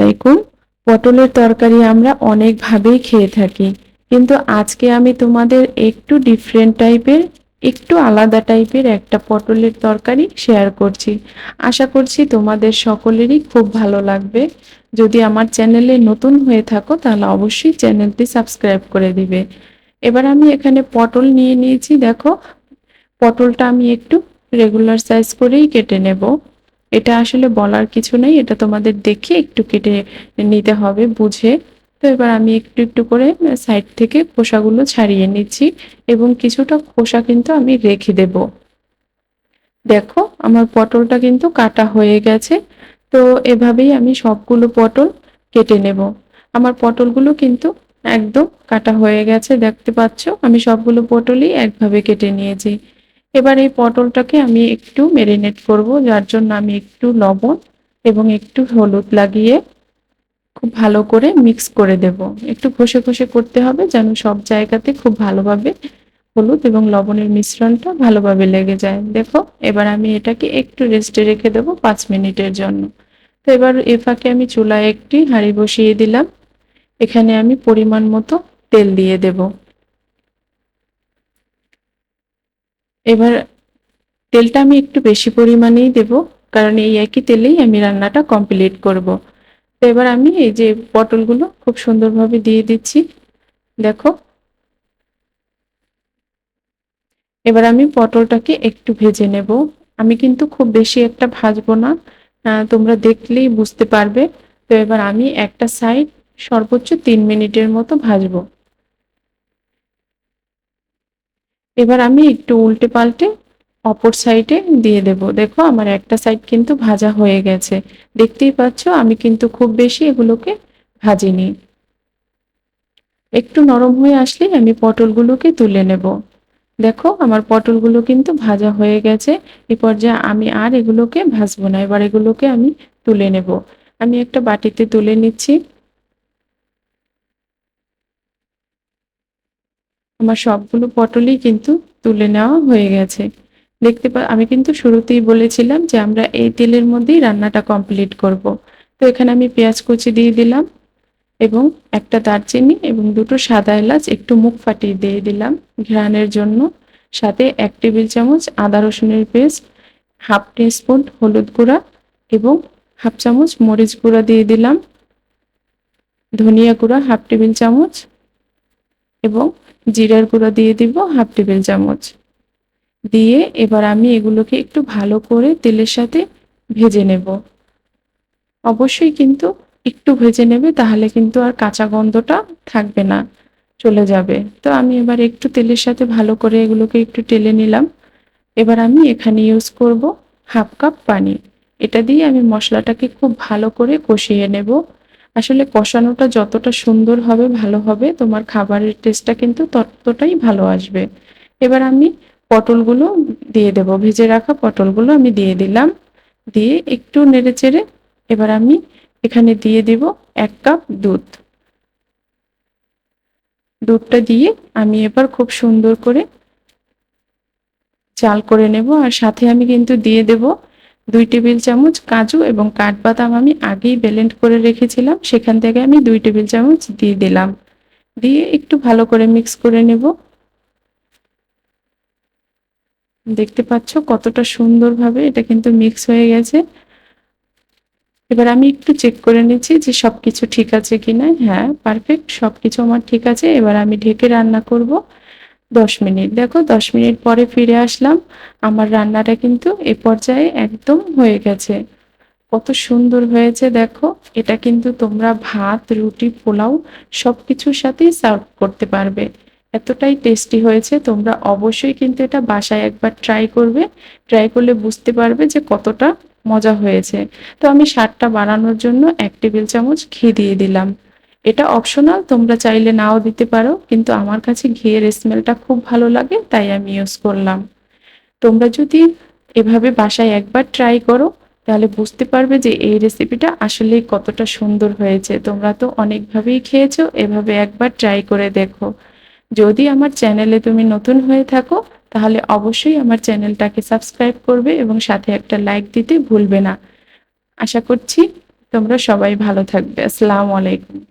আলাইকুম। পটলের তরকারি আমরা অনেকভাবেই খেয়ে থাকি, কিন্তু আজকে আমি তোমাদের একটু ডিফারেন্ট টাইপের, একটু আলাদা টাইপের একটা পটলের তরকারি শেয়ার করছি। আশা করছি তোমাদের সকলেরই খুব ভালো লাগবে। যদি আমার চ্যানেলে নতুন হয়ে থাকো তাহলে অবশ্যই চ্যানেলটি সাবস্ক্রাইব করে দিবে। এবার আমি এখানে পটল নিয়ে নিয়েছি। দেখো, পটলটা আমি একটু রেগুলার সাইজ করেই কেটে নেব। এটা আসলে বলার কিছু নেই, এটা তোমাদের দেখে একটু কেটে নিতে হবে বুঝে। তো এবার আমি একটু একটু করে সাইড থেকে খোসাগুলো ছাড়িয়ে নিচ্ছি এবং কিছুটা খোসা কিন্তু আমি রেখে দেব। দেখো, আমার পটলটা কিন্তু কাটা হয়ে গেছে। তো এভাবেই আমি সবগুলো পটল কেটে নেব। আমার পটলগুলো কিন্তু একদম কাটা হয়ে গেছে, দেখতে পাচ্ছ আমি সবগুলো পটলই একভাবে কেটে নিয়েছি। এবার এই পটলটাকে আমি একটু মেরিনেট করব, যার জন্য আমি একটু লবণ এবং একটু হলুদ লাগিয়ে খুব ভালো করে মিক্স করে দেব। একটু ঘষে ঘষে করতে হবে যেন সব জায়গাতে খুব ভালোভাবে হলুদ এবং লবণের মিশ্রণটা ভালোভাবে লেগে যায়। দেখো, এবার আমি এটাকে একটু রেস্টে রেখে দেবো 5 মিনিটের জন্য। তো এবার এ ফাঁকে আমি চুলায় একটি হাঁড়ি বসিয়ে দিলাম। এখানে আমি পরিমাণ মতো তেল দিয়ে দেব। এবার তেলটা আমি একটু বেশি পরিমাণেই দেব, কারণ এই একই তেলেই আমি রান্নাটা কমপ্লিট করব। তো এবার আমি এই যে পটলগুলো খুব সুন্দরভাবে দিয়ে দিচ্ছি। দেখো, এবার আমি পটলটাকে একটু ভেজে নেব। আমি কিন্তু খুব বেশি একটা ভাজবো না, তোমরা দেখলেই বুঝতে পারবে। তো এবার আমি একটা সাইড সর্বোচ্চ 3 মিনিটের মতো ভাজবো। এবার আমি একটু উল্টে পাল্টে অপর সাইডে দিয়ে দেব। দেখো, আমার একটা সাইড কিন্তু ভাজা হয়ে গেছে। দেখতেই পাচ্ছ আমি কিন্তু খুব বেশি এগুলোকে ভাজিনি। একটু নরম হয়ে আসলেই আমি পটলগুলোকে তুলে নেব। দেখো, আমার পটলগুলো কিন্তু ভাজা হয়ে গেছে। এই পর্যায়ে আমি আর এগুলোকে ভাজবো না, এবার এগুলোকে আমি তুলে নেব। আমি একটা বাটিতে তুলে নিচ্ছি। আমার সবগুলো পটলই কিন্তু তুলে নেওয়া হয়ে গেছে। আমি কিন্তু শুরুতেই বলেছিলাম যে আমরা এই তেলের মধ্যেই রান্নাটা কমপ্লিট করব। তো এখানে আমি পেঁয়াজ কুচি দিয়ে দিলাম এবং একটা দারচিনি এবং দুটো সাদা এলাচ একটু মুখ ফাটিয়ে দিয়ে দিলাম ঘ্রাণের জন্য। সাথে 1 টেবিল চামচ আদা রসুনের পেস্ট, হাফ টিস্পুন হলুদ গুঁড়া এবং হাফ চামচ মরিচ গুঁড়া দিয়ে দিলাম। ধনিয়া গুঁড়া হাফ 1 টেবিল চামচ এবং জিরার গুঁড়া দিয়ে দিব হাফ 1 টেবিল চামচ। দিয়ে এবার আমি এগুলোকে একটু ভালো করে তেলের সাথে ভেজে নেব। অবশ্যই কিন্তু একটু ভেজে নেবে, তাহলে কিন্তু আর কাঁচা গন্ধটা থাকবে না, চলে যাবে। তো আমি এবার একটু তেলের সাথে ভালো করে এগুলোকে একটু টেলে নিলাম। এবার আমি এখানে ইউজ করব হাফ কাপ পানি। এটা দিয়ে আমি মশলাটাকে খুব ভালো করে কষিয়ে নেব। আসলে কষানোটা যতটা সুন্দর হবে, ভালো হবে, তোমার খাবারের টেস্টটা কিন্তু ততটাই ভালো আসবে। এবার আমি পটলগুলো দিয়ে দেব, ভেজে রাখা পটলগুলো আমি দিয়ে দিলাম। দিয়ে একটু নেড়েচেড়ে এবার আমি এখানে দিয়ে দিব 1 কাপ দুধ। দুধটা দিয়ে আমি এবার খুব সুন্দর করে চাল করে নেব। আর সাথে আমি কিন্তু দিয়ে দেব 2 টেবিল চামচ কাজু এবং কাঠবাদাম আমি আগেই ব্লেন্ড করে রেখেছিলাম, সেখান থেকে আমি 2 টেবিল চামচ দিয়ে দিলাম। দিয়ে একটু ভালো করে মিক্স করে নেব। দেখতে পাচ্ছ কতটা সুন্দরভাবে এটা কিন্তু মিক্স হয়ে গেছে। এবার আমি একটু চেক করে নিচ্ছি যে সবকিছু ঠিক আছে কিনা। হ্যাঁ, পারফেক্ট, সবকিছু আমার ঠিক আছে। এবার আমি ঢেকে রান্না করব 10 মিনিট। দেখো, 10 মিনিট পরে ফিরে আসলাম। আমার রান্নাটা কিন্তু এ পর্যায়ে একদম হয়ে গেছে। কত সুন্দর হয়েছে দেখো। এটা কিন্তু তোমরা ভাত, রুটি, পোলাও সবকিছুর সাথেই সার্ভ করতে পারবে। এতটাই টেস্টি হয়েছে, তোমরা অবশ্যই কিন্তু এটা বাসায় একবার ট্রাই করবে। ট্রাই করলে বুঝতে পারবে যে কতটা মজা হয়েছে। তো আমি স্বাদটা বাড়ানোর জন্য 1 টেবিল চামচ ঘি দিয়ে দিলাম। এটা অপশনাল, তোমরা চাইলে নাও দিতে পারো, কিন্তু আমার কাছে ঘিয়ের স্মেলটা খুব ভালো লাগে তাই আমি ইউজ করলাম। তোমরা যদি এভাবে বাসায় একবার ট্রাই করো তাহলে বুঝতে পারবে যে এই রেসিপিটা আসলেই কতটা সুন্দর হয়েছে। তোমরা তো অনেকভাবেই খেয়েছো, এভাবে একবার ট্রাই করে দেখো। যদি আমার চ্যানেলে তুমি নতুন হয়ে থাকো তাহলে অবশ্যই আমার চ্যানেলটাকে সাবস্ক্রাইব করবে এবং সাথে একটা লাইক দিতে ভুলবে না। আশা করছি তোমরা সবাই ভালো থাকবে। আসসালামু আলাইকুম।